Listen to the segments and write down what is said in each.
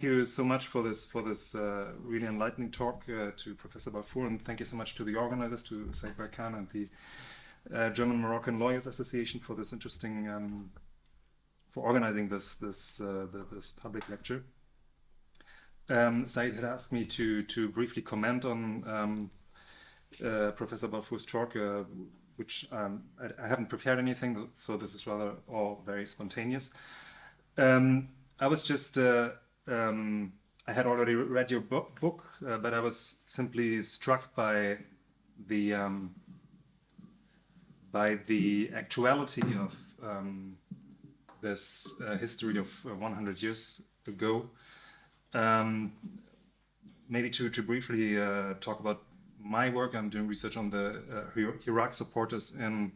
you so much for this really enlightening talk to Professor Balfour, and thank you so much to the organizers, to Said Barkan and the German Moroccan Lawyers Association for this interesting for organizing this public lecture. Said had asked me to briefly comment on Professor Balfour's talk, which I haven't prepared anything, so this is rather all very spontaneous. I was just, I had already read your book, but I was simply struck by the actuality of this history of 100 years ago. Maybe to briefly talk about my work. I'm doing research on the Iraq supporters in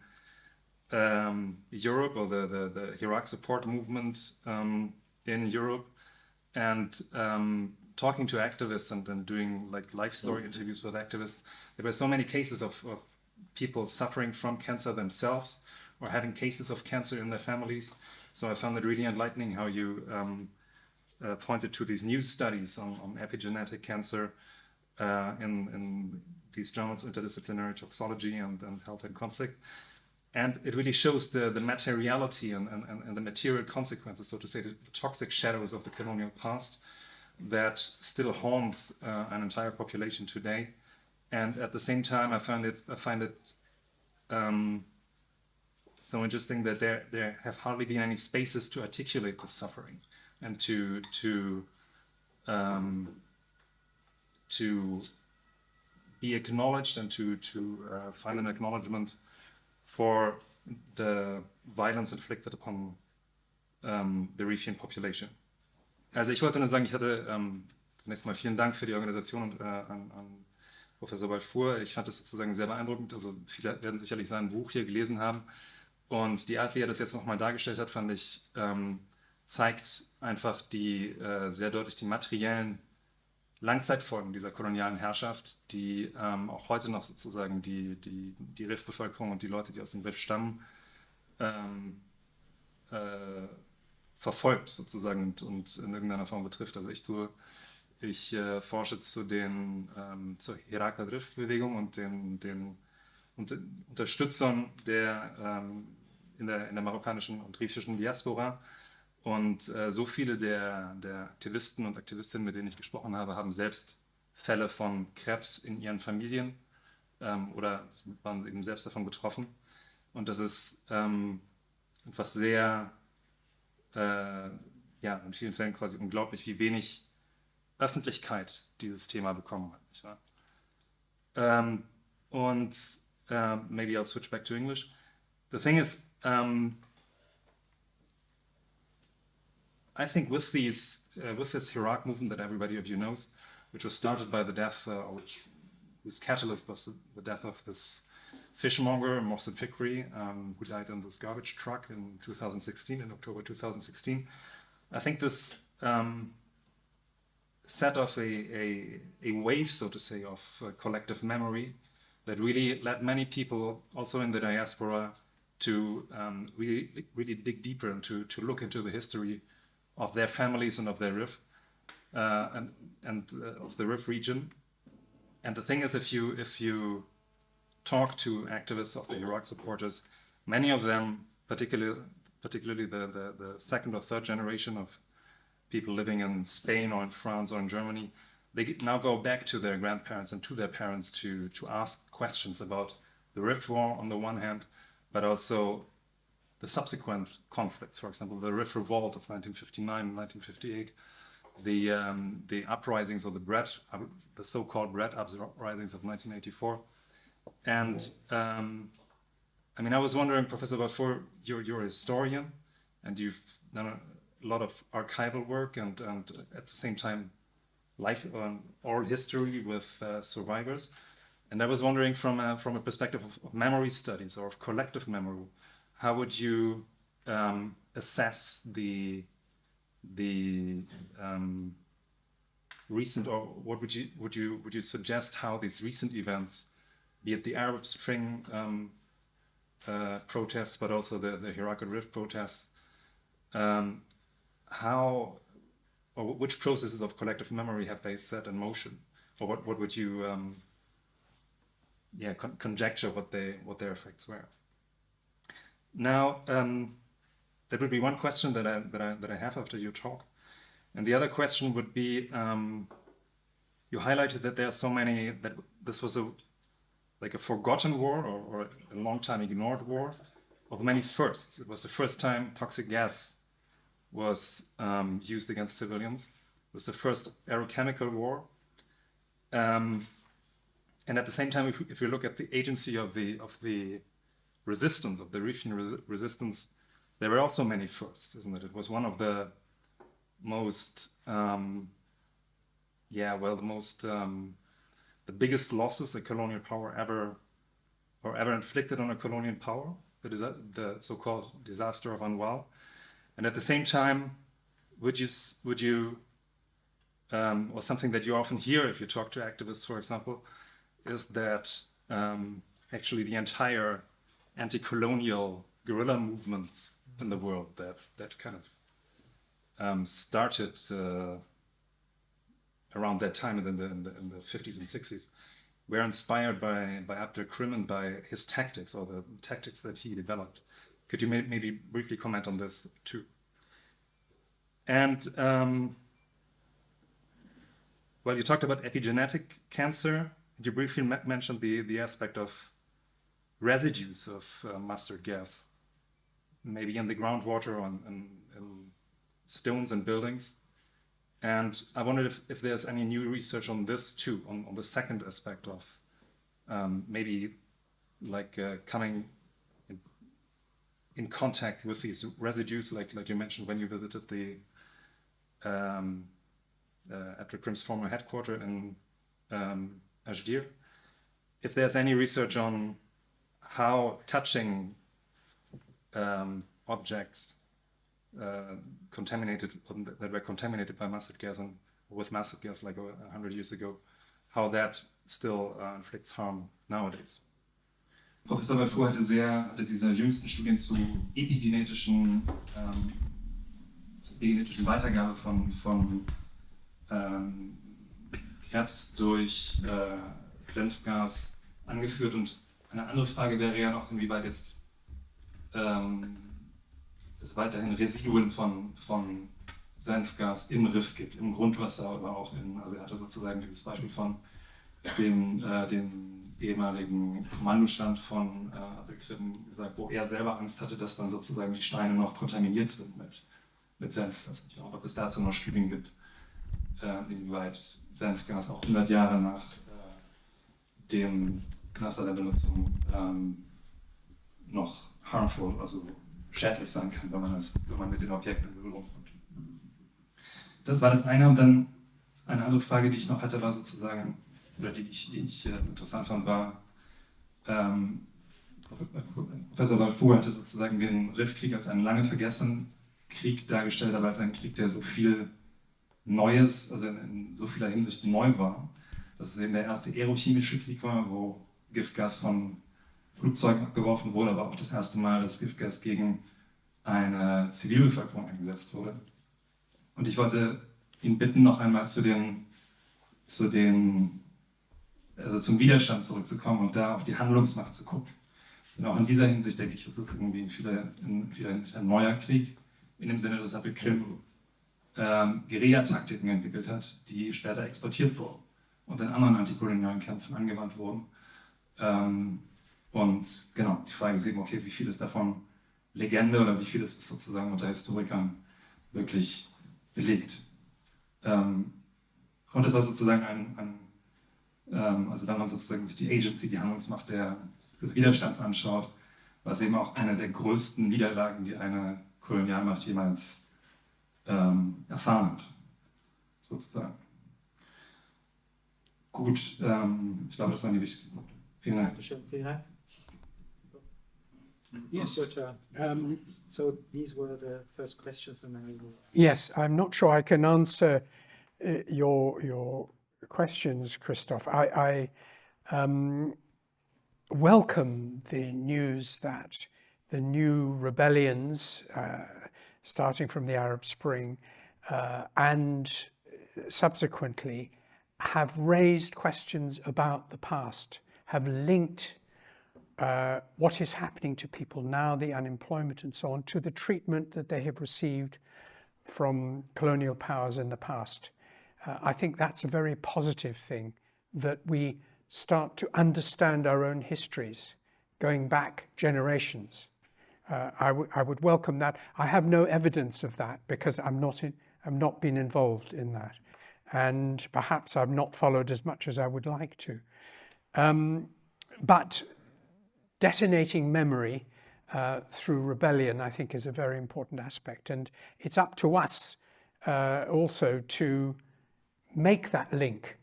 Europe, or the Iraq support movement in Europe, and talking to activists and doing like life story interviews with activists. There were so many cases of people suffering from cancer themselves or having cases of cancer in their families. So I found it really enlightening how you pointed to these new studies on epigenetic cancer in these journals, Interdisciplinary Toxology and Health and Conflict. And it really shows the materiality and the material consequences, so to say, the toxic shadows of the colonial past that still haunt an entire population today. And at the same time, I find it so interesting that there have hardly been any spaces to articulate the suffering and to be acknowledged and to find an acknowledgement for the violence inflicted upon the Rifian population. Also ich wollte nur sagen, ich hatte zunächst mal vielen Dank für die Organisation und an Professor Balfour. Ich fand das sozusagen sehr beeindruckend. Also viele werden sicherlich sein Buch hier gelesen haben. Und die Art, wie er das jetzt nochmal dargestellt hat, fand ich, zeigt einfach sehr deutlich die materiellen Langzeitfolgen dieser kolonialen Herrschaft, die auch heute noch sozusagen die Rif-Bevölkerung und die Leute, die aus dem Rif stammen, verfolgt sozusagen und in irgendeiner Form betrifft. Also ich forsche zur Iraker Rif-Bewegung und den Unterstützern in der marokkanischen und rifischen Diaspora. Und so viele der Aktivisten und Aktivistinnen, mit denen ich gesprochen habe, haben selbst Fälle von Krebs in ihren Familien oder waren eben selbst davon betroffen. Und das ist einfach sehr, in vielen Fällen quasi unglaublich, wie wenig Öffentlichkeit dieses Thema bekommen hat. Nicht wahr? Maybe I'll switch back to English. The thing is, I think with this Iraq movement that everybody of you knows, which was started by the death, whose catalyst was the death of this fishmonger, Mohsen Fikri, who died in this garbage truck in 2016, in October 2016. I think this set off a wave, so to say, of collective memory that really led many people, also in the diaspora, to really dig deeper and to look into the history of their families and of their Rif and of the Rif region. And the thing is, if you talk to activists of the Iraq supporters, many of them, particularly the second or third generation of people living in Spain or in France or in Germany, they now go back to their grandparents and to their parents to ask questions about the Rif War on the one hand, but also the subsequent conflicts. For example, the Rif Revolt of 1959 and 1958, the uprisings or the so-called Bread uprisings of 1984. And I mean, I was wondering, Professor Balfour, you're a historian and you've done a lot of archival work and at the same time oral history with survivors. And I was wondering from a perspective of memory studies or of collective memory, how would you assess the recent, or what would you suggest how these recent events, be it the Arab Spring protests, but also the Iraq Rif protests, how or which processes of collective memory have they set in motion? Or what would you conjecture what their effects were? Now, that would be one question that I have after your talk, and the other question would be, you highlighted that there are so many, that this was like a forgotten war, or a long time ignored war of many firsts. It was the first time toxic gas was used against civilians. It was the first aerochemical war. And at the same time, if you look at the agency of the resistance, of the Rif-Krieg resistance, there were also many firsts, isn't it? It was one of the most, the biggest losses a colonial power ever inflicted on a colonial power. That is the so-called disaster of Anwar. And at the same time, would you or something that you often hear if you talk to activists, for example, is that actually the entire anti-colonial guerrilla movements in the world that kind of started around that time in the 50s and 60s were inspired by Abdelkrim and by his tactics, or the tactics that he developed. Could you maybe briefly comment on this too? And well, you talked about epigenetic cancer. You briefly mentioned the aspect of residues of mustard gas, maybe in the groundwater, in stones and buildings. And I wondered if there's any new research on this too, on the second aspect of maybe like coming in contact with these residues, like you mentioned when you visited the Abdelkrim's former headquarters in Ashdir. If there's any research on how touching objects that were contaminated by mustard gas and with mustard gas like 100 years ago, how that still inflicts harm nowadays. Professor Balfour hatte diese jüngsten Studien zur epigenetischen Weitergabe von Krebs durch Senfgas angeführt, und eine andere Frage wäre ja noch, inwieweit jetzt es weiterhin Residuen von Senfgas im Riff gibt, im Grundwasser, aber auch also er hatte sozusagen dieses Beispiel von dem ehemaligen Kommandostand von Abdelkrim gesagt, wo er selber Angst hatte, dass dann sozusagen die Steine noch kontaminiert sind mit Senfgas. Ich weiß nicht, ob es dazu noch Studien gibt, inwieweit Senfgas auch 100 Jahre nach dem Knaster der Benutzung noch harmful, also schädlich sein kann, wenn man mit den Objekten in Berührung kommt. Das war das eine. Und dann eine andere Frage, die ich noch hatte, war sozusagen, oder die ich interessant fand, war, Professor Balfour hatte sozusagen den Rif-Krieg als einen lange vergessenen Krieg dargestellt, aber als einen Krieg, der so viel Neues, also in so vieler Hinsicht neu war. Dass es eben der erste aerochemische Krieg war, wo Giftgas von Flugzeugen abgeworfen wurde, aber auch das erste Mal, dass Giftgas gegen eine Zivilbevölkerung eingesetzt wurde. Und ich wollte ihn bitten, noch einmal zum Widerstand zurückzukommen und da auf die Handlungsmacht zu gucken. Und auch in dieser Hinsicht denke ich, das ist irgendwie in vieler Hinsicht ein neuer Krieg, in dem Sinne, dass Abdelkrim Guerilla-Taktiken entwickelt hat, die später exportiert wurden und in anderen antikolonialen Kämpfen angewandt wurden. Und genau, die Frage ist eben, okay, wie viel ist davon Legende oder wie viel ist es sozusagen unter Historikern wirklich belegt? Und das war sozusagen also wenn man sozusagen sich die Agency, die Handlungsmacht des Widerstands anschaut, war es eben auch eine der größten Niederlagen, die eine Kolonialmacht jemals erfahren hat, sozusagen. Gut, ich glaube, das waren die wichtigsten Punkte. Vielen Dank. Vielen Dank. Yes. So these were the first questions, and then we will... Yes, I'm not sure I can answer your questions, Christoph. I welcome the news that the new rebellions, starting from the Arab Spring, and subsequently have raised questions about the past, have linked what is happening to people now, the unemployment and so on, to the treatment that they have received from colonial powers in the past. I think that's a very positive thing, that we start to understand our own histories, going back generations. I would welcome that. I have no evidence of that because I'm not been involved in that, and perhaps I've not followed as much as I would like to. But detonating memory through rebellion, I think, is a very important aspect, and it's up to us also to make that link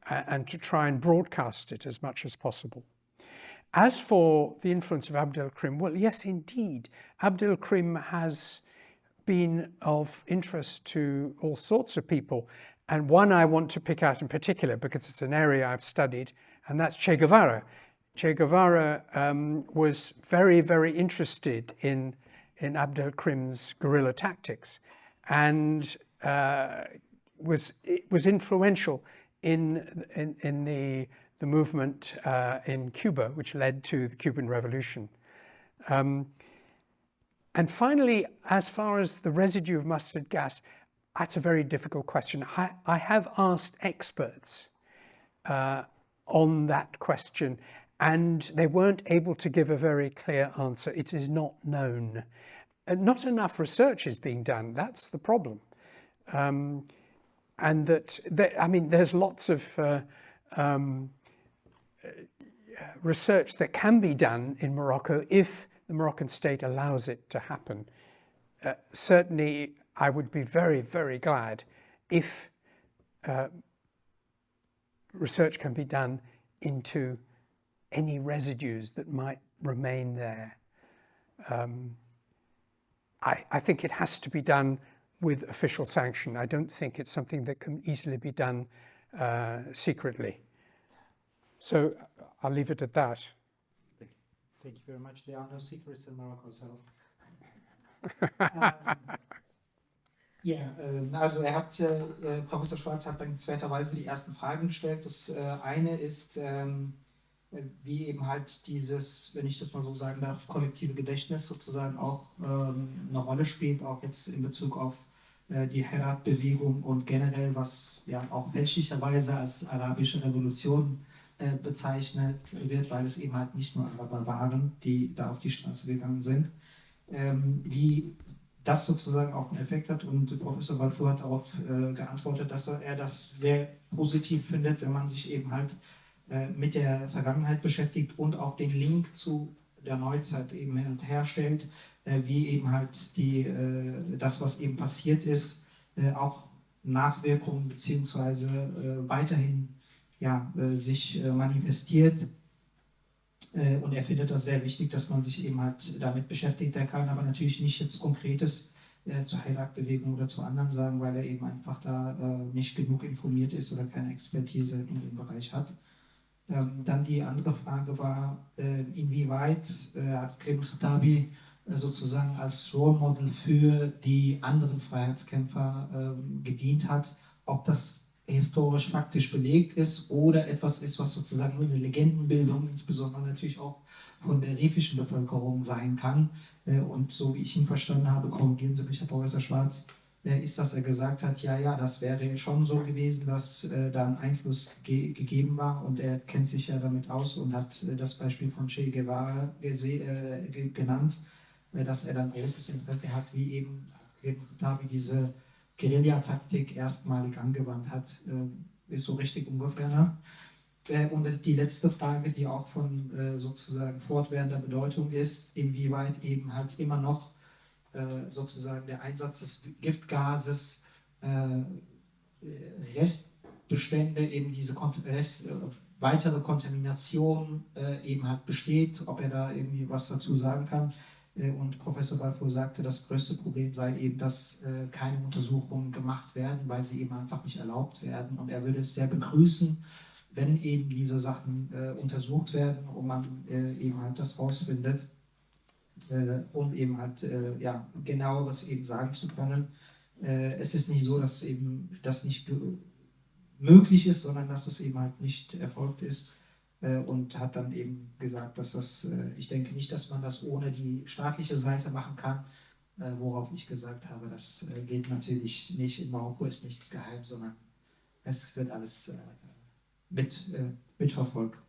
and to try and broadcast it as much as possible. As for the influence of Abd el-Krim, well, yes, indeed, Abd el-Krim has been of interest to all sorts of people, and one I want to pick out in particular because it's an area I've studied, and that's Che Guevara. Che Guevara was very, very interested in Abd el-Krim's guerrilla tactics, and was influential in the movement in Cuba, which led to the Cuban Revolution. And finally, as far as the residue of mustard gas, that's a very difficult question. I have asked experts on that question, and they weren't able to give a very clear answer. It is not known. And not enough research is being done. That's the problem. And I mean, there's lots of research that can be done in Morocco if the Moroccan state allows it to happen. Certainly, I would be very, very glad if research can be done into any residues that might remain there. I think it has to be done with official sanction. I don't think it's something that can easily be done secretly. So I'll leave it at that. Thank you very much. There are no secrets in Morocco, so. Also Professor Schwarz hat dann zweiterweise die ersten Fragen gestellt. Das eine ist, wie eben halt dieses, wenn ich das mal so sagen darf, kollektive Gedächtnis sozusagen auch eine Rolle spielt, auch jetzt in Bezug auf die Herat-Bewegung und generell, was ja auch fälschlicherweise als arabische Revolution bezeichnet wird, weil es eben halt nicht nur Araber waren, die da auf die Straße gegangen sind. Wie das sozusagen auch einen Effekt hat, und Professor Balfour hat darauf geantwortet, dass er das sehr positiv findet, wenn man sich eben halt mit der Vergangenheit beschäftigt und auch den Link zu der Neuzeit eben hin und her stellt, wie eben halt das, was eben passiert ist, auch Nachwirkungen beziehungsweise weiterhin sich manifestiert. Und er findet das sehr wichtig, dass man sich eben halt damit beschäftigt. Er kann aber natürlich nicht jetzt Konkretes zur Herat-Bewegung oder zu anderen sagen, weil er eben einfach da nicht genug informiert ist oder keine Expertise in dem Bereich hat. Dann die andere Frage war, inwieweit hat Krim Khatabi sozusagen als Role Model für die anderen Freiheitskämpfer gedient hat, ob das historisch faktisch belegt ist oder etwas ist, was sozusagen nur eine Legendenbildung, insbesondere natürlich auch von der rifischen Bevölkerung sein kann. Und so wie ich ihn verstanden habe, korrigieren Sie mich, Herr Professor Schwarz, ist, dass er gesagt hat, ja, das wäre schon so gewesen, dass da ein Einfluss gegeben war, und er kennt sich ja damit aus und hat das Beispiel von Che Guevara genannt, dass er dann großes Interesse hat, wie eben Khatabi diese Guerilla-Taktik erstmalig angewandt hat. Ist so richtig ungefähr, ne? Und die letzte Frage, die auch von sozusagen fortwährender Bedeutung ist, inwieweit eben halt immer noch sozusagen der Einsatz des Giftgases Restbestände, eben diese weitere Kontamination eben halt besteht, ob er da irgendwie was dazu sagen kann. Und Professor Balfour sagte, das größte Problem sei eben, dass keine Untersuchungen gemacht werden, weil sie eben einfach nicht erlaubt werden. Und er würde es sehr begrüßen, wenn eben diese Sachen untersucht werden und man eben halt das rausfindet, um eben halt genaueres eben sagen zu können. Es ist nicht so, dass eben das nicht möglich ist, sondern dass es eben halt nicht erfolgt ist. Und hat dann eben gesagt, dass das, ich denke nicht, dass man das ohne die staatliche Seite machen kann, worauf ich gesagt habe, das geht natürlich nicht. In Marokko ist nichts geheim, sondern es wird alles mitverfolgt.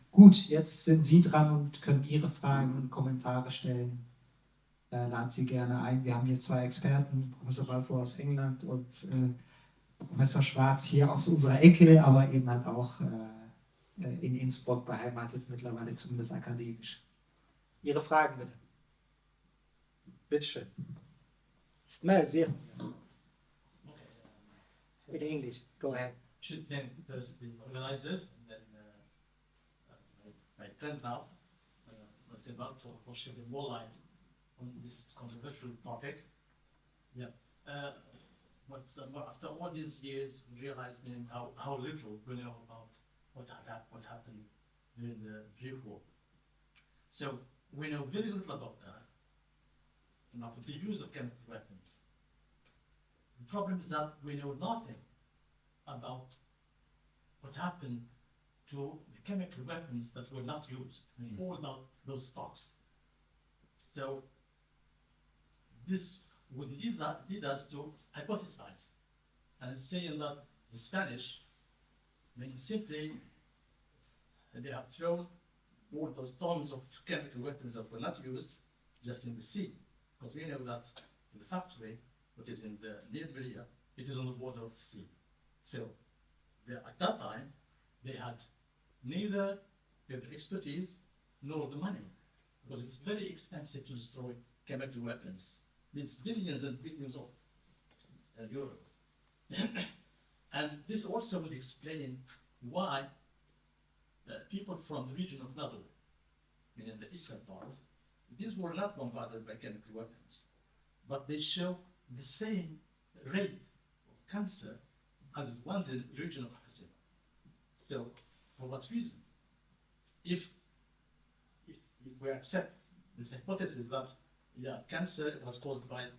Gut, jetzt sind Sie dran und können Ihre Fragen und Kommentare stellen. Laden Sie gerne ein. Wir haben hier zwei Experten, Professor Balfour aus England und Professor Schwarz hier aus unserer Ecke, aber eben halt auch in Innsbruck beheimatet, mittlerweile zumindest akademisch. Ihre Fragen bitte. Bitteschön. Ist mehr sehr. In English, go ahead. Should then first the organizers and then my friend now, let's say Balfour, for shedding more light on this controversial topic. Yeah. But after all these years, we realized how little we know about what happened during the brief war. So we know very little about that, about the use of chemical weapons. The problem is that we know nothing about what happened to the chemical weapons that were not used, all about those stocks. So this would lead us to hypothesize and saying that the Spanish simply they have thrown all those tons of chemical weapons that were not used just in the sea, because we know that in the factory, which is in the near Berea, it is on the border of the sea. So at that time, they had neither the expertise nor the money, because it's very expensive to destroy chemical weapons. It's billions and billions of euros. And this also would explain why people from the region of Nador, meaning the eastern part, these were not bombarded by chemical weapons, but they show the same rate of cancer as the ones in the region of Hasima. So, for what reason? If we accept this hypothesis that cancer was caused by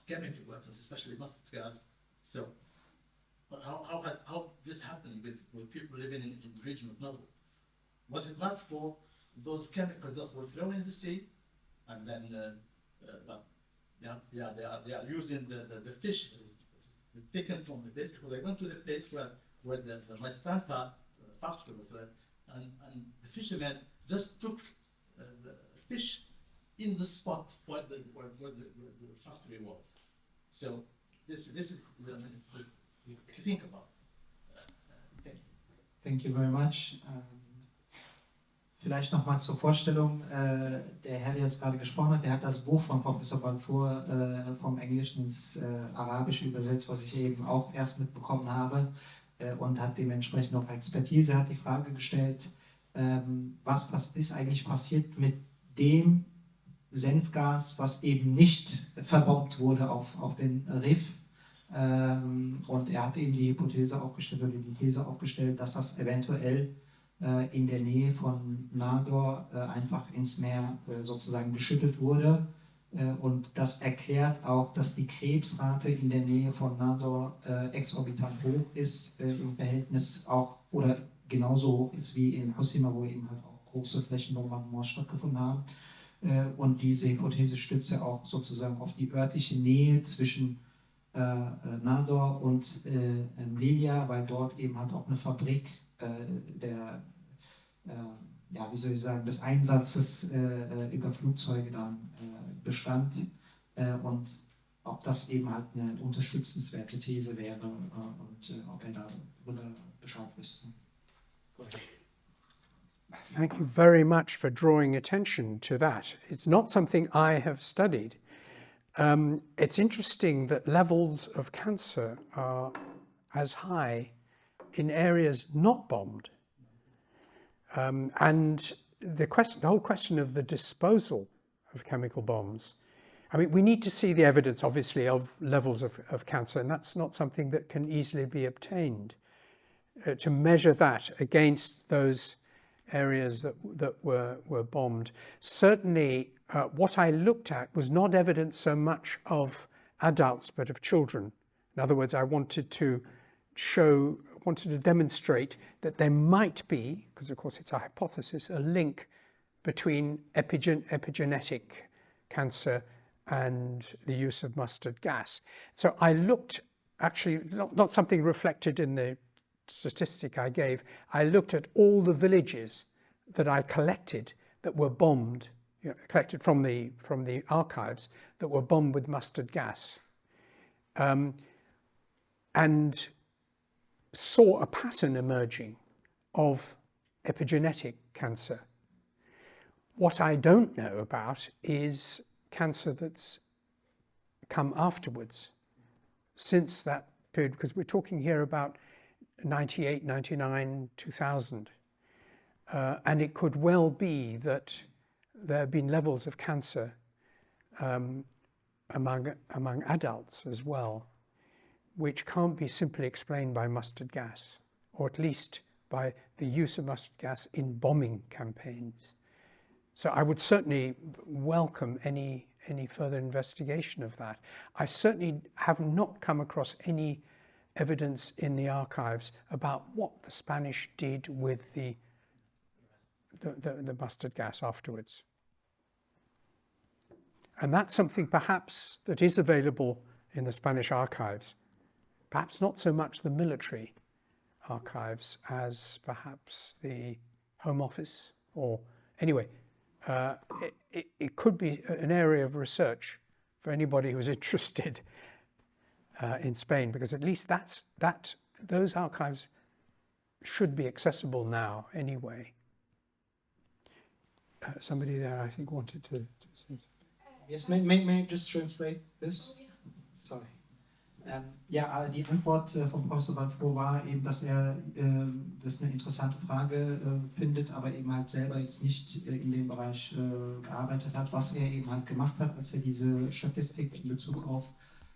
chemical weapons, especially mustard gas, so but how this happened with people living in the region of Nador? Was it not for those chemicals that were thrown in the sea, and then they are using the fish taken from the place, because I went to the place where my Stanford factory was there, and the fishermen just took the fish in the spot where the factory was. So this is you think about. Thank you. Thank you very much. Vielleicht nochmal zur Vorstellung. Der Herr, der jetzt gerade gesprochen hat, der hat das Buch von Professor Balfour vom Englischen ins Arabische übersetzt, was ich eben auch erst mitbekommen habe, und hat dementsprechend auch Expertise, hat die Frage gestellt, was ist eigentlich passiert mit dem Senfgas, was eben nicht verbombt wurde auf den Rif. Und er hat eben die Hypothese aufgestellt, oder die These aufgestellt, dass das eventuell in der Nähe von Nador einfach ins Meer sozusagen geschüttet wurde. Und das erklärt auch, dass die Krebsrate in der Nähe von Nador exorbitant hoch ist, im Verhältnis auch, oder genauso hoch ist wie in Hasima, wo eben halt auch große Flächenbombardements stattgefunden haben. Und diese Hypothese stützt ja auch sozusagen auf die örtliche Nähe zwischen Nador und Lilia, weil dort eben halt auch eine Fabrik wie soll ich sagen, des Einsatzes über Flugzeuge dann bestand, und ob das eben halt eine unterstützenswerte These wäre und ob er darüber Bescheid wüsste. Thank you very much for drawing attention to that. It's not something I have studied. It's interesting that levels of cancer are as high in areas not bombed. And the whole question of the disposal of chemical bombs, I mean, we need to see the evidence, obviously, of levels of cancer, and that's not something that can easily be obtained. To measure that against those areas that were bombed. Certainly, what I looked at was not evidence so much of adults but of children. In other words, I wanted to demonstrate that there might be, because of course it's a hypothesis, a link between epigenetic cancer and the use of mustard gas. So I looked, actually, not something reflected in the statistic I gave, I looked at all the villages that I collected that were bombed, collected from the archives, that were bombed with mustard gas. And saw a pattern emerging of epigenetic cancer. What I don't know about is cancer that's come afterwards, since that period, because we're talking here about 98, 99, 2000. And it could well be that there have been levels of cancer among adults as well, which can't be simply explained by mustard gas, or at least by the use of mustard gas in bombing campaigns. So I would certainly welcome any further investigation of that. I certainly have not come across any evidence in the archives about what the Spanish did with the mustard gas afterwards. And that's something perhaps that is available in the Spanish archives. Perhaps not so much the military archives as perhaps the Home Office, or anyway, it could be an area of research for anybody who's interested in Spain, because at least those archives should be accessible now anyway. Somebody there, I think, wanted to say something. Yes, may I just translate this? Sorry. Ja, die Antwort von Professor Balfour war eben, dass er das eine interessante Frage findet, aber eben halt selber jetzt nicht in dem Bereich gearbeitet hat. Was er eben halt gemacht hat, als er diese Statistik in Bezug auf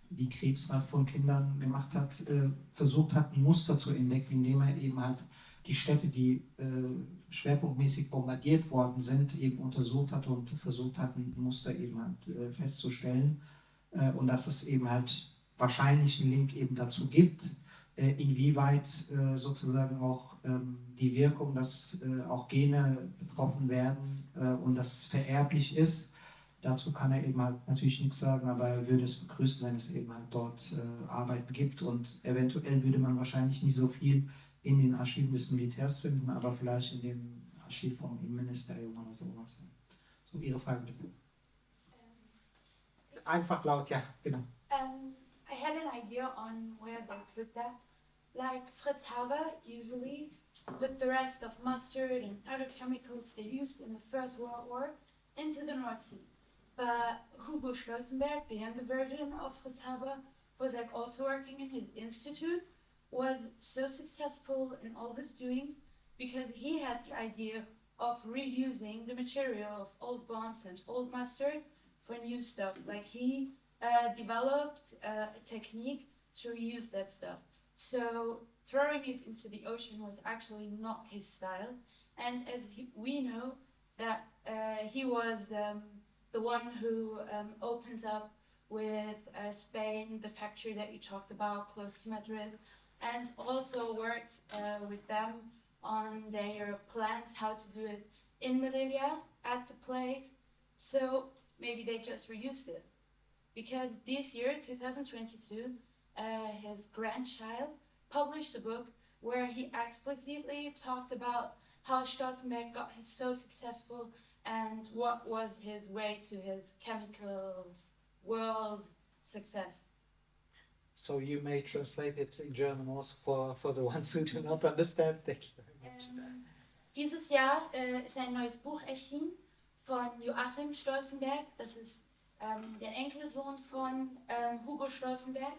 die Krebsrate von Kindern gemacht hat, versucht hat, ein Muster zu entdecken, indem er eben halt die Städte, die schwerpunktmäßig bombardiert worden sind, eben untersucht hat und versucht hat, ein Muster eben halt festzustellen. Und dass es eben halt wahrscheinlich einen Link eben dazu gibt, inwieweit sozusagen auch die Wirkung, dass auch Gene betroffen werden und das vererblich ist. Dazu kann er eben halt natürlich nichts sagen, aber er würde es begrüßen, wenn es eben halt dort Arbeiten gibt, und eventuell würde man wahrscheinlich nicht so viel in den Archiven des Militärs finden, aber vielleicht in dem Archiv vom Innenministerium oder sowas. So, Ihre Frage bitte. Einfach laut, ja, genau. I had an idea on where they put that. Like Fritz Haber usually put the rest of mustard and other chemicals they used in the First World War into the North Sea. But Hugo Stolzenberg, the younger version of Fritz Haber, was like also working in his institute, was so successful in all his doings because he had the idea of reusing the material of old bombs and old mustard for new stuff. Like he developed a technique to reuse that stuff. So throwing it into the ocean was actually not his style. And as we know that he was the one who opened up with Spain, the factory that you talked about close to Madrid, and also worked with them on their plans how to do it in Melilla at the place. So maybe they just reused it. Because this year, 2022, his grandchild published a book where he explicitly talked about how Stolzenberg got so successful and what was his way to his chemical world success. So you may translate it in German also for the ones who do not understand. Thank you very much. Dieses Jahr ist ein neues Buch erschienen von Joachim Stolzenberg. Das ist der Enkelsohn von Hugo Stolzenberg.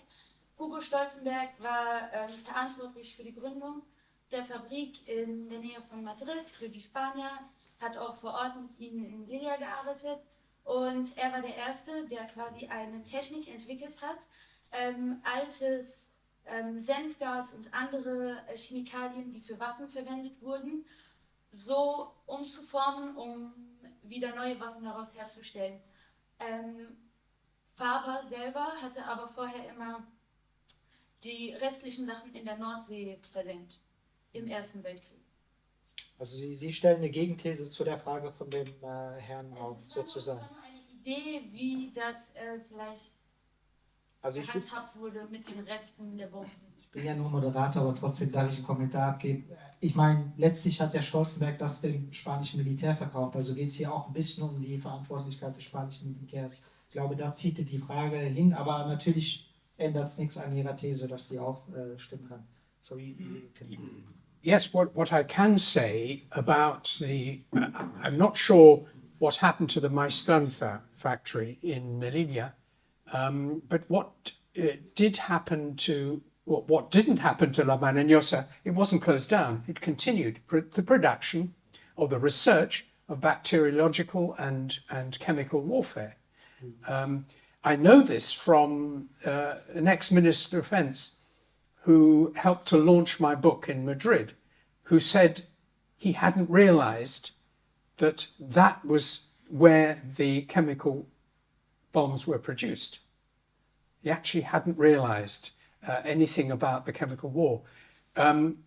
Hugo Stolzenberg war verantwortlich für die Gründung der Fabrik in der Nähe von Madrid für die Spanier, hat auch vor Ort mit ihnen in Melilla gearbeitet, und er war der Erste, der quasi eine Technik entwickelt hat, altes Senfgas und andere Chemikalien, die für Waffen verwendet wurden, so umzuformen, um wieder neue Waffen daraus herzustellen. Fahrer selber hatte aber vorher immer die restlichen Sachen in der Nordsee versenkt, im Ersten Weltkrieg. Also Sie stellen eine Gegenthese zu der Frage von dem Herrn auf, Das war sozusagen. nur eine Idee, wie das vielleicht Also gehandhabt wurde mit den Resten der Bomben. Ich bin ja nur Moderator, aber trotzdem darf ich einen Kommentar abgeben. Ich meine, letztlich hat der Stolzenberg das dem spanischen Militär verkauft. Also geht es hier auch ein bisschen um die Verantwortlichkeit des spanischen Militärs. Ich glaube, da zieht die Frage hin, aber natürlich ändert es nichts an Ihrer These, dass die auch stimmen kann. So, Yes, what I can say about I'm not sure what happened to the Maestranza factory in Melilla, but what did happen to, what didn't happen to La Marañosa, it wasn't closed down. It continued the production of the research of bacteriological and chemical warfare. I know this from an ex-Minister of Defense who helped to launch my book in Madrid, who said he hadn't realized that that was where the chemical bombs were produced. He actually hadn't realized anything about the chemical war.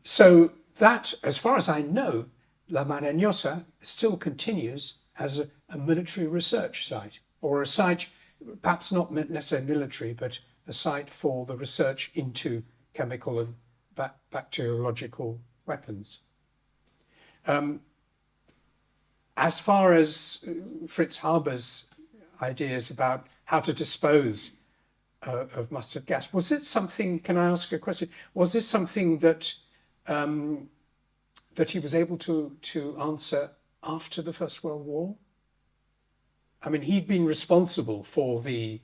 So that, as far as I know, La Marañosa still continues as a military research site, or a site, perhaps not necessarily military, but a site for the research into chemical and bacteriological weapons. As far as Fritz Haber's ideas about how to dispose of mustard gas, was it something, can I ask a question, was this something that that he was able to answer after the First World War? I mean, he'd been responsible for the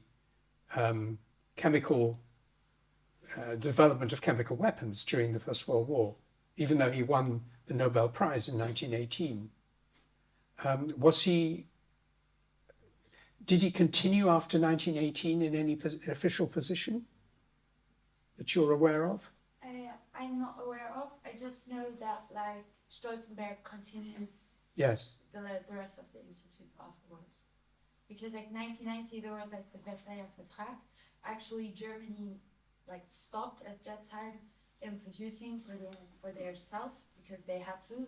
chemical development of chemical weapons during the First World War, even though he won the Nobel Prize in 1918. Did he continue after 1918 in any official position that you're aware of? I'm not aware of. I just know that like Stolzenberg continued Yes. the rest of the institute afterwards. Because like 1990 there was like the Versailles Vertrag. Actually Germany like stopped at that time in producing for themselves because they had to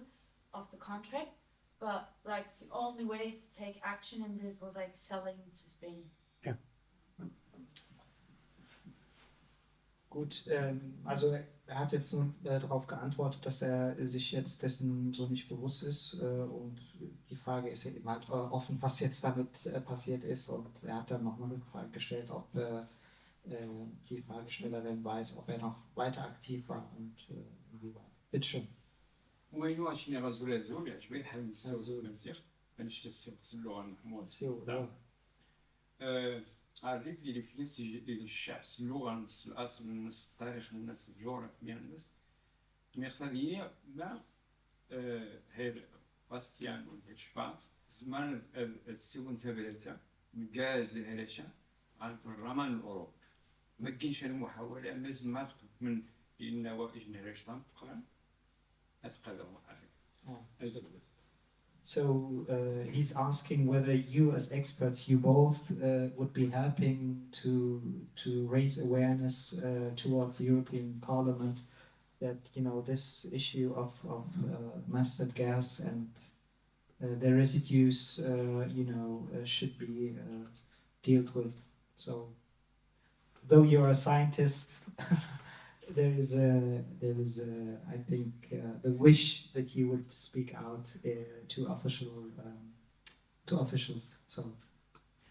of the contract. But like the only way to take action in this was like selling to Spain. Yeah. Gut, also er hat jetzt nur darauf geantwortet, dass er sich jetzt dessen so nicht bewusst ist und die Frage ist ja eben halt offen, was jetzt damit passiert ist, und er hat dann noch eine Frage gestellt, ob die Fragestellerin weiß, ob er noch weiter aktiv war und inwieweit. Bitte schön. وين واش اللي غزول زول عجبني حال نسول نسير باش تسيق اللغه المحمود عرف لي فليس الشعب اللغه نص الاصل نص التاريخ الناس الجغرافيا الناس ميرساليه مع هاد باستيان ولا شفاط زمان السيون تبريتا مجاز للهلاشة عن الرمان الأوروبي ما كاينش المحاولة لازم ما من النوائج نهرشتان فقرا So he's asking whether you as experts, you both would be helping to raise awareness towards the European Parliament that, you know, this issue of mustard gas and the residues, you know, should be dealt with. So though you're a scientist, there is I think the wish that you would speak out to officials. So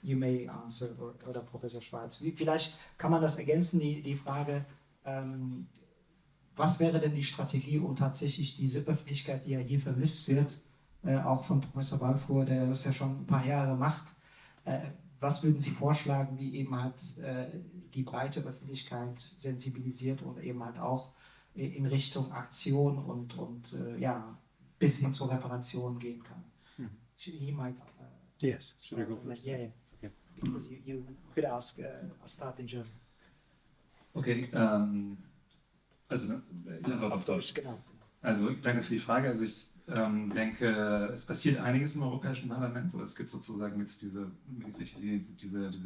you may answer, oder Professor Schwarz. Vielleicht kann man das ergänzen, die Frage, was wäre denn die Strategie, um tatsächlich diese Öffentlichkeit, die ja hier vermisst wird, auch von Professor Balfour, der das ja schon ein paar Jahre macht, was würden Sie vorschlagen, wie eben halt die breite Öffentlichkeit sensibilisiert und eben halt auch in Richtung Aktion und ja, bis hin zur Reparation gehen kann? He might, Yes. should I go first? Yeah. Okay. Because you could ask, I'll start in German. Okay, also auf Deutsch. Genau. Also danke für die Frage. Also ich denke, es passiert einiges im Europäischen Parlament. Oder es gibt sozusagen jetzt diese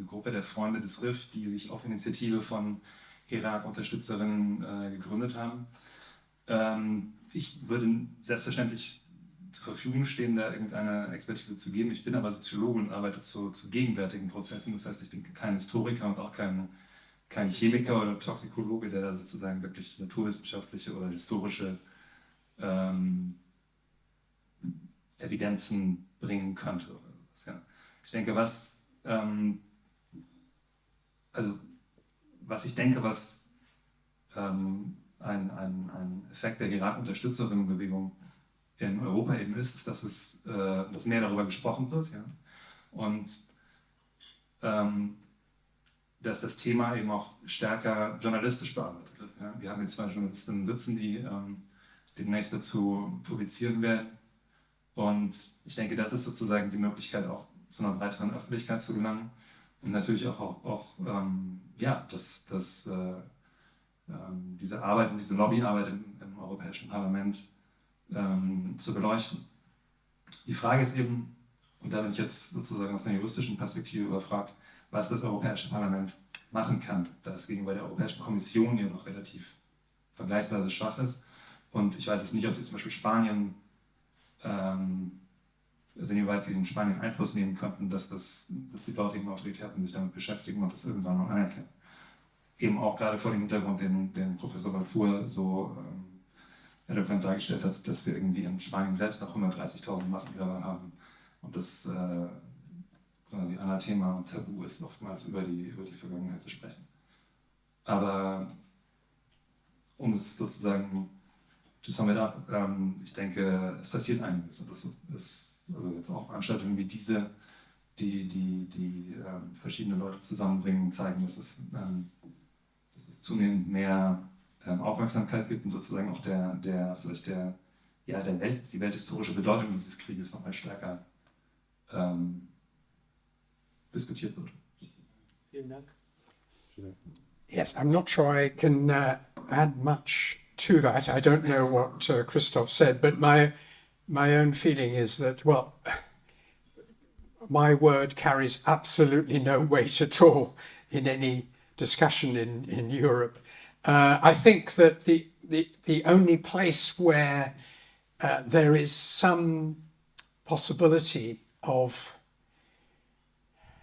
Gruppe der Freunde des Rif, die sich auf Initiative von Irak-Unterstützerinnen gegründet haben. Ich würde selbstverständlich zur Verfügung stehen, da irgendeine Expertise zu geben. Ich bin aber Soziologe und arbeite zu gegenwärtigen Prozessen. Das heißt, ich bin kein Historiker und auch kein Chemiker oder Toxikologe, der da sozusagen wirklich naturwissenschaftliche oder historische Evidenzen bringen könnte. Oder sowas, ja. Ich denke, was ein Effekt der Irak-Unterstützerinnenbewegung in Europa eben ist, dass dass mehr darüber gesprochen wird, ja? Und dass das Thema eben auch stärker journalistisch bearbeitet wird. Ja? Wir haben hier 2 Journalistinnen sitzen, die demnächst dazu publizieren werden. Und ich denke, das ist sozusagen die Möglichkeit, auch zu einer breiteren Öffentlichkeit zu gelangen. Und natürlich diese Arbeit und diese Lobbyarbeit im Europäischen Parlament zu beleuchten. Die Frage ist eben, und da bin ich jetzt sozusagen aus einer juristischen Perspektive überfragt, was das Europäische Parlament machen kann, da es gegenüber der Europäischen Kommission ja noch relativ vergleichsweise schwach ist. Und ich weiß jetzt nicht, ob Sie zum Beispiel Spanien, also inwieweit Sie in Spanien Einfluss nehmen könnten, dass die dortigen Autoritäten sich damit beschäftigen und das irgendwann noch anerkennen. Eben auch gerade vor dem Hintergrund, den Professor Balfour so eloquent dargestellt hat, dass wir irgendwie in Spanien selbst noch 130.000 Massengräber haben und das quasi Anathema und Tabu ist, oftmals über die Vergangenheit zu sprechen. Aber um es sozusagen to sum it up, ich denke, es passiert einiges und das ist also jetzt auch Veranstaltungen wie diese, die verschiedene Leute zusammenbringen, zeigen, dass es zunehmend mehr Aufmerksamkeit gibt und sozusagen auch die welthistorische Bedeutung dieses Krieges noch mal stärker diskutiert wird. Vielen Dank. Yes, I'm not sure I can add much to that. I don't know what Christoph said, but my own feeling is that, well, my word carries absolutely no weight at all in any discussion in Europe. I think that the only place where there is some possibility of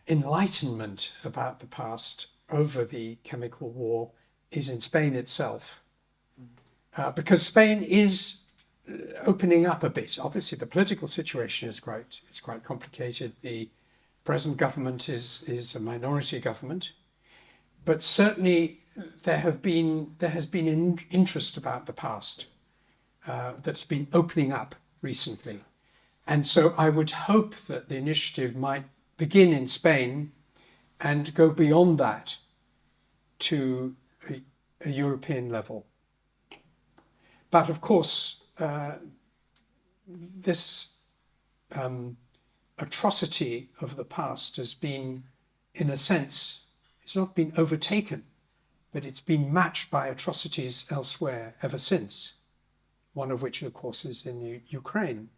enlightenment about the past over the chemical war is in Spain itself. Because Spain is opening up a bit. Obviously, the political situation is quite complicated. The present government is a minority government, but certainly there has been an interest about the past that's been opening up recently. And so I would hope that the initiative might begin in Spain and go beyond that to a European level. But of course, this atrocity of the past has been, in a sense, it's not been overtaken, but it's been matched by atrocities elsewhere ever since, one of which, of course, is in Ukraine.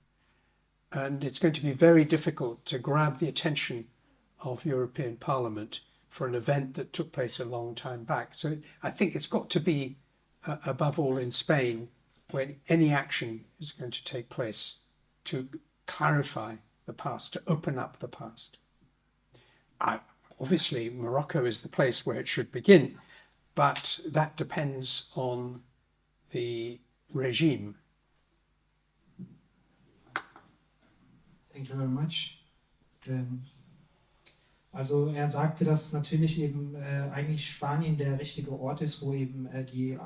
And it's going to be very difficult to grab the attention of European Parliament for an event that took place a long time back. So I think it's got to be, above all in Spain, when any action is going to take place to clarify the past, to open up the past. Obviously, Morocco is the place where it should begin, but that depends on the regime. Thank you very much. Also er sagte, dass natürlich eben eigentlich Spanien der richtige Ort ist, wo eben die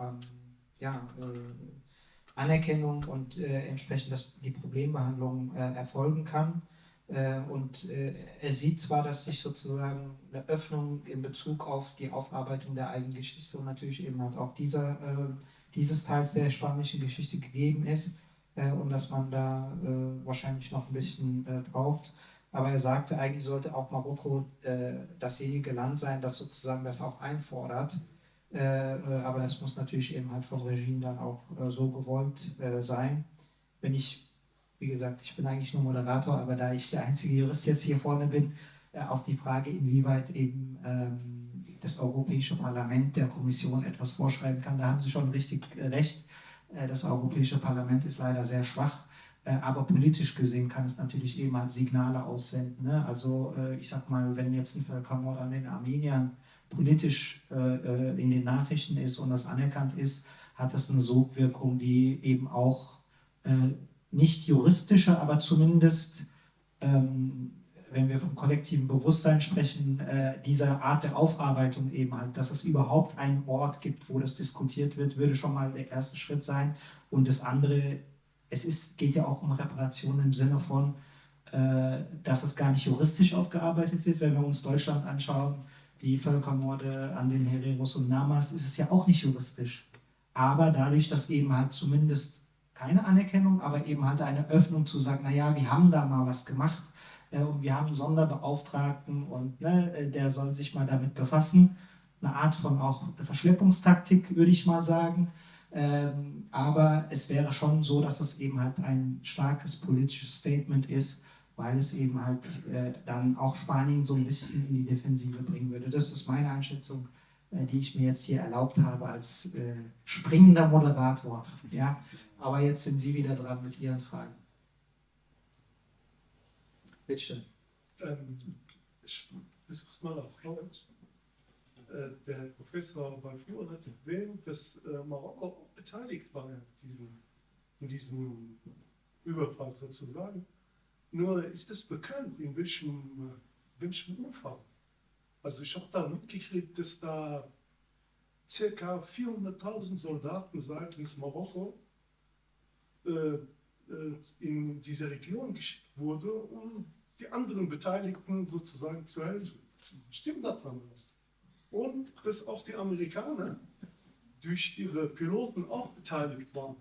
Anerkennung und entsprechend die Problembehandlung erfolgen kann. Und er sieht zwar, dass sich sozusagen eine Öffnung in Bezug auf die Aufarbeitung der eigenen Geschichte und natürlich eben halt auch dieses Teils der spanischen Geschichte gegeben ist und dass man da wahrscheinlich noch ein bisschen braucht. Aber er sagte, eigentlich sollte auch Marokko dasjenige Land sein, das sozusagen das auch einfordert. Aber das muss natürlich eben halt vom Regime dann auch so gewollt sein. Wenn ich wie gesagt, ich bin eigentlich nur Moderator, aber da ich der einzige Jurist jetzt hier vorne bin, auch die Frage, inwieweit eben das Europäische Parlament der Kommission etwas vorschreiben kann. Da haben Sie schon richtig recht. Das Europäische Parlament ist leider sehr schwach, aber politisch gesehen kann es natürlich eben halt Signale aussenden. Ne? Also ich sag mal, wenn jetzt ein Völkermord an den Armeniern politisch in den Nachrichten ist und das anerkannt ist, hat das eine Sogwirkung, die eben auch nicht juristische, aber zumindest wenn wir vom kollektiven Bewusstsein sprechen, dieser Art der Aufarbeitung eben halt, dass es überhaupt einen Ort gibt, wo das diskutiert wird, würde schon mal der erste Schritt sein. Und das andere, geht ja auch um Reparation im Sinne von, dass es gar nicht juristisch aufgearbeitet wird. Wenn wir uns Deutschland anschauen, die Völkermorde an den Hereros und Namas, ist es ja auch nicht juristisch. Aber dadurch, dass eben halt zumindest keine Anerkennung, aber eben halt eine Öffnung zu sagen, naja, wir haben da mal was gemacht, und wir haben einen Sonderbeauftragten und der soll sich mal damit befassen. Eine Art von auch Verschleppungstaktik, würde ich mal sagen. Aber es wäre schon so, dass es eben halt ein starkes politisches Statement ist, weil es eben halt dann auch Spanien so ein bisschen in die Defensive bringen würde. Das ist meine Einschätzung, die ich mir jetzt hier erlaubt habe als springender Moderator. Ja? Aber jetzt sind Sie wieder dran mit Ihren Fragen. Bitte schön. Ich versuche es mal auf Deutsch. Der Professor Balfour hat erwähnt, dass Marokko auch beteiligt war in diesem Überfall sozusagen. Nur ist es bekannt, in welchem Umfang? Also ich habe da mitgekriegt, dass da ca. 400.000 Soldaten seitens Marokko in diese Region geschickt wurde, um die anderen Beteiligten sozusagen zu helfen. Stimmt das was? Und dass auch die Amerikaner durch ihre Piloten auch beteiligt waren.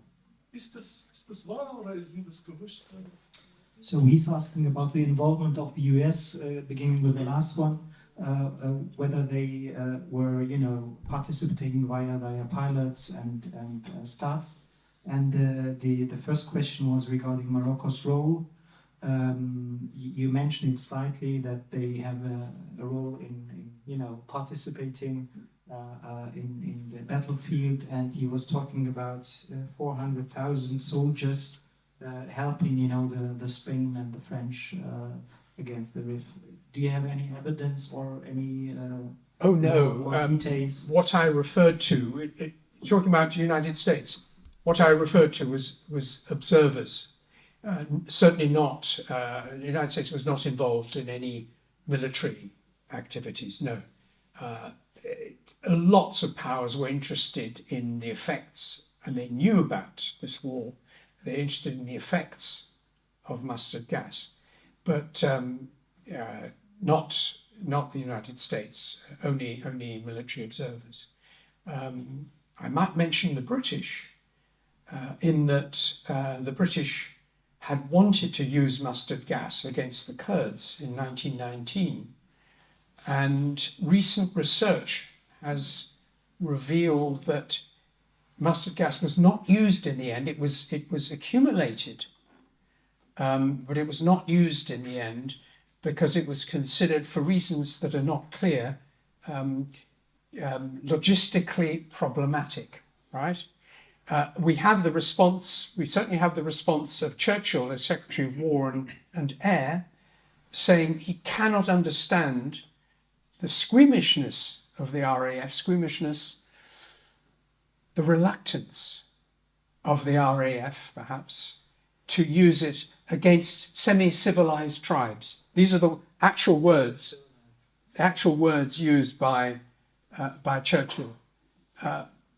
Ist das wahr oder sind das Gerüchte? So he's asking about the involvement of the US, beginning with the last one, whether they were, participating via their pilots and staff. And the first question was regarding Morocco's role. You mentioned it slightly that they have a role in participating in the battlefield, and he was talking about 400,000 soldiers helping, the Spain and the French against the Rif. Do you have any evidence or any? Oh no. More details? What I referred to, talking about the United States. What I referred to was observers. Certainly not, the United States was not involved in any military activities, no. Lots of powers were interested in the effects, and they knew about this war. They're interested in the effects of mustard gas, but not the United States, only military observers. I might mention the British, in that the British had wanted to use mustard gas against the Kurds in 1919, and recent research has revealed that mustard gas was not used in the end. It was accumulated, but it was not used in the end because it was considered, for reasons that are not clear, logistically problematic, right? We certainly have the response of Churchill as Secretary of War and Air, saying he cannot understand the squeamishness of the RAF, the reluctance of the RAF, perhaps, to use it against semi-civilized tribes. These are the actual words used by Churchill.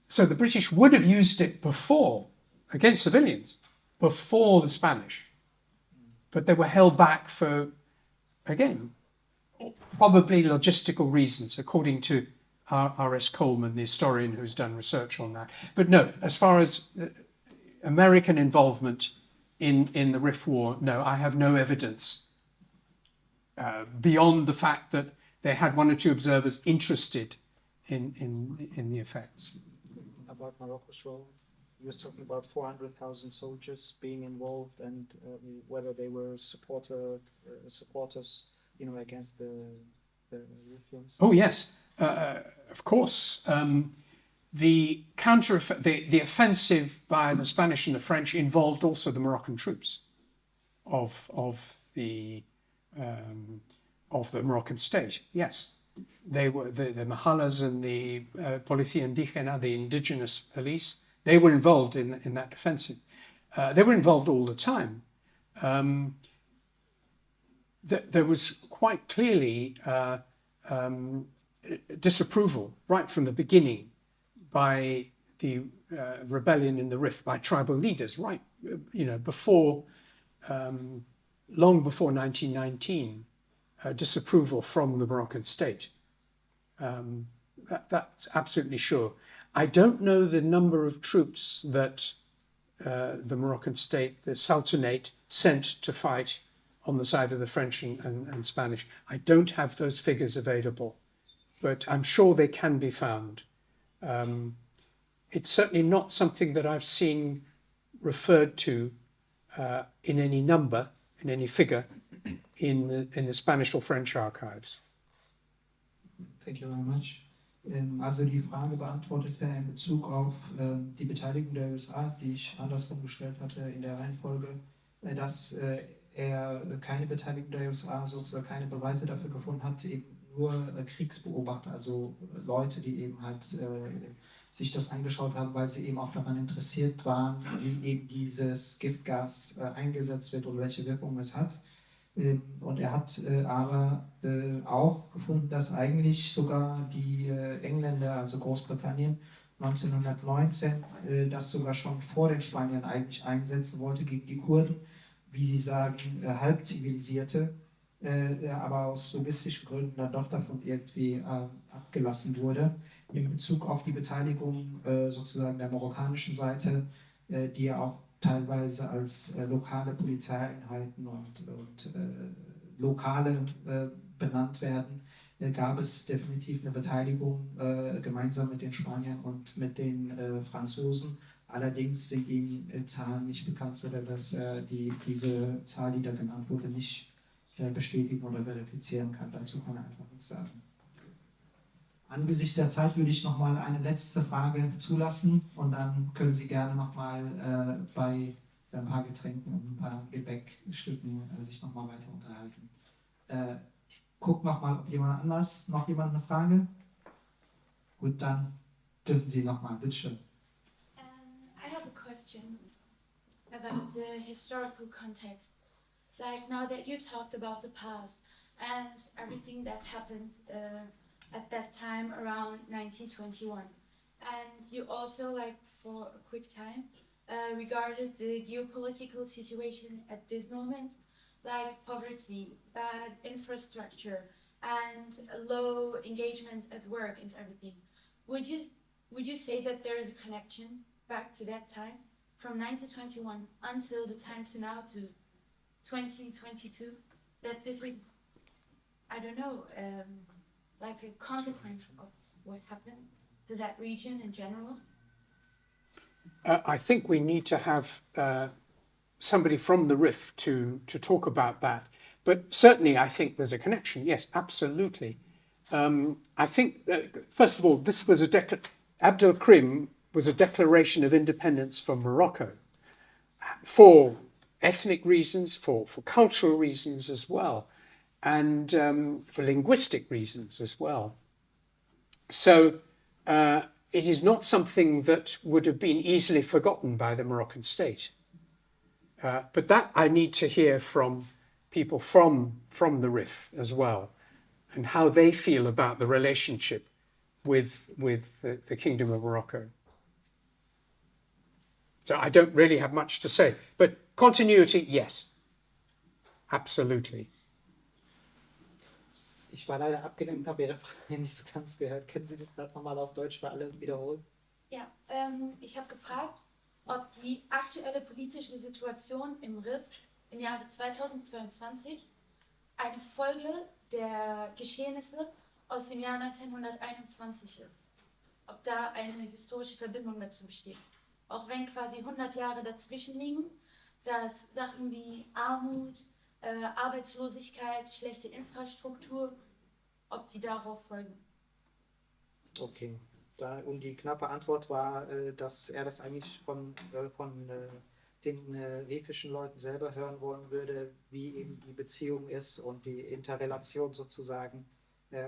So the British would have used it before, against civilians, before the Spanish. But they were held back for, again, probably logistical reasons, according to R.S. Coleman, the historian who's done research on that. But no, as far as American involvement in the Rif War, no, I have no evidence beyond the fact that they had one or two observers interested in the effects. About Morocco's role, was talking about 400,000 soldiers being involved and whether they were supporters, against the Riffians. Oh yes, of course. The offensive by the Spanish and the French involved also the Moroccan troops of the Moroccan state. Yes, they were the Mahalas and the Policía Indígena, the indigenous police. They were involved in that offensive. They were involved all the time. There was quite clearly disapproval right from the beginning by the rebellion in the Rif, by tribal leaders, right, before, long before 1919, disapproval from the Moroccan state. That's absolutely sure. I don't know the number of troops that the Moroccan state, the Sultanate, sent to fight on the side of the French and Spanish. I don't have those figures available, but I'm sure they can be found. It's certainly not something that I've seen referred to in any number, in any figure, in the Spanish or French archives. Thank you very much. Also die Frage beantwortet er in Bezug auf die Beteiligung der USA, die ich andersrum gestellt hatte in der Reihenfolge, dass er keine Beteiligung der USA, sozusagen keine Beweise dafür gefunden hat, eben nur Kriegsbeobachter, also Leute, die eben halt sich das angeschaut haben, weil sie eben auch daran interessiert waren, wie eben dieses Giftgas eingesetzt wird und welche Wirkung es hat. Und er hat aber auch gefunden, dass eigentlich sogar die Engländer, also Großbritannien, 1919 das sogar schon vor den Spaniern eigentlich einsetzen wollte gegen die Kurden, wie sie sagen, halbzivilisierte, aber aus logistischen Gründen dann doch davon irgendwie abgelassen wurde. In Bezug auf die Beteiligung sozusagen der marokkanischen Seite, die ja auch teilweise als lokale Polizeieinheiten und Lokale benannt werden, gab es definitiv eine Beteiligung gemeinsam mit den Spaniern und mit den Franzosen. Allerdings sind ihm Zahlen nicht bekannt, sodass diese Zahl, die da genannt wurde, nicht bestätigen oder verifizieren kann. Dazu kann er einfach nichts sagen. Angesichts der Zeit würde ich noch mal eine letzte Frage zulassen und dann können Sie gerne noch mal bei ein paar Getränken und ein paar Gebäckstücken sich noch mal weiter unterhalten. Ich gucke noch mal, ob jemand eine Frage? Gut, dann dürfen Sie noch mal, bitteschön. I have a question about the historical context. Like now that you talked about the past and everything that happened at that time around 1921, and you also, like for a quick time, regarded the geopolitical situation at this moment, like poverty, bad infrastructure, and low engagement at work and everything. Would you say that there is a connection back to that time, from 1921 until the time to now to 2022, that this is, I don't know, like a consequence of what happened to that region in general? I think we need to have somebody from the Rif to talk about that. But certainly I think there's a connection. Yes, absolutely. I think, first of all, this was Abdelkrim was a declaration of independence from Morocco for ethnic reasons, for cultural reasons as well, and for linguistic reasons as well. So it is not something that would have been easily forgotten by the Moroccan state. But that I need to hear from people from the Rif as well, and how they feel about the relationship with the Kingdom of Morocco. So I don't really have much to say, but continuity, yes, absolutely. Ich war leider abgelenkt, habe Ihre Frage nicht so ganz gehört. Können Sie das gerade nochmal auf Deutsch für alle wiederholen? Ja, ich habe gefragt, ob die aktuelle politische Situation im Rif im Jahre 2022 eine Folge der Geschehnisse aus dem Jahr 1921 ist. Ob da eine historische Verbindung dazu besteht. auch wenn quasi 100 Jahre dazwischen liegen, dass Sachen wie Armut, Arbeitslosigkeit, schlechte Infrastruktur, ob die darauf folgen. Okay. Und die knappe Antwort war, dass er das eigentlich von den rifischen Leuten selber hören wollen würde, wie eben die Beziehung ist und die Interrelation sozusagen.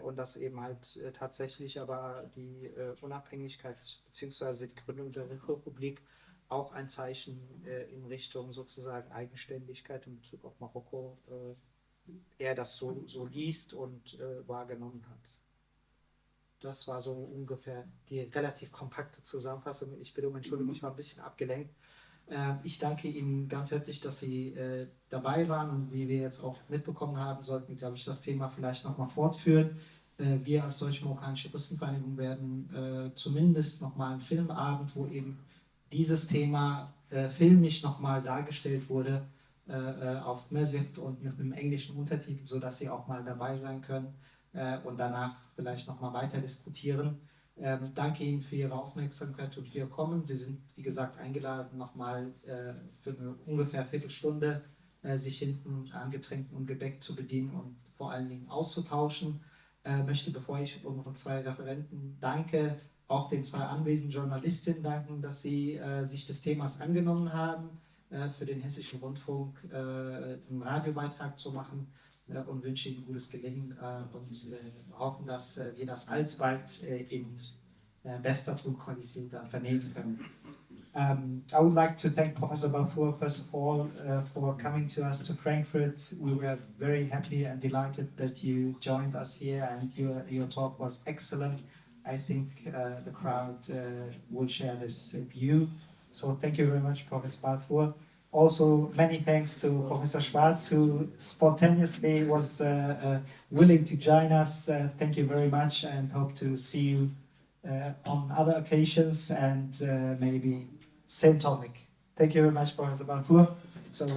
Und dass eben halt tatsächlich aber die Unabhängigkeit bzw. die Gründung der Republik auch ein Zeichen in Richtung sozusagen Eigenständigkeit in Bezug auf Marokko er das so liest und wahrgenommen hat. Das war so ungefähr die relativ kompakte Zusammenfassung. Ich bitte um Entschuldigung, ich war ein bisschen abgelenkt. Ich danke Ihnen ganz herzlich, dass Sie dabei waren und wie wir jetzt auch mitbekommen haben, sollten, glaube ich, das Thema vielleicht nochmal fortführen. Wir als Deutsch-Marokkanische Juristenvereinigung werden zumindest nochmal einen Filmabend, wo eben dieses Thema filmisch nochmal dargestellt wurde, auf Mesicht und mit einem englischen Untertitel, sodass Sie auch mal dabei sein können und danach vielleicht nochmal weiter diskutieren. Danke Ihnen für Ihre Aufmerksamkeit und für Ihr Kommen. Sie sind, wie gesagt, eingeladen, nochmal für eine ungefähr Viertelstunde sich hinten an Getränken und Gebäck zu bedienen und vor allen Dingen auszutauschen. Möchte, bevor ich unseren zwei Referenten danke, auch den zwei anwesenden Journalistinnen danken, dass sie sich des Themas angenommen haben, für den Hessischen Rundfunk einen Radiobeitrag zu machen und wünsche Ihnen gutes Gelingen und hoffen, dass wir das alsbald in bester Tonqualität dann vernehmen können. I would like to thank Professor Balfour first of all for coming to us to Frankfurt. We were very happy and delighted that you joined us here and your talk was excellent. I think the crowd will share this view. So thank you very much, Professor Balfour. Also, many thanks to Professor Schwarz, who spontaneously was willing to join us. Thank you very much and hope to see you on other occasions and maybe same topic. Thank you very much, Professor Balfour. So,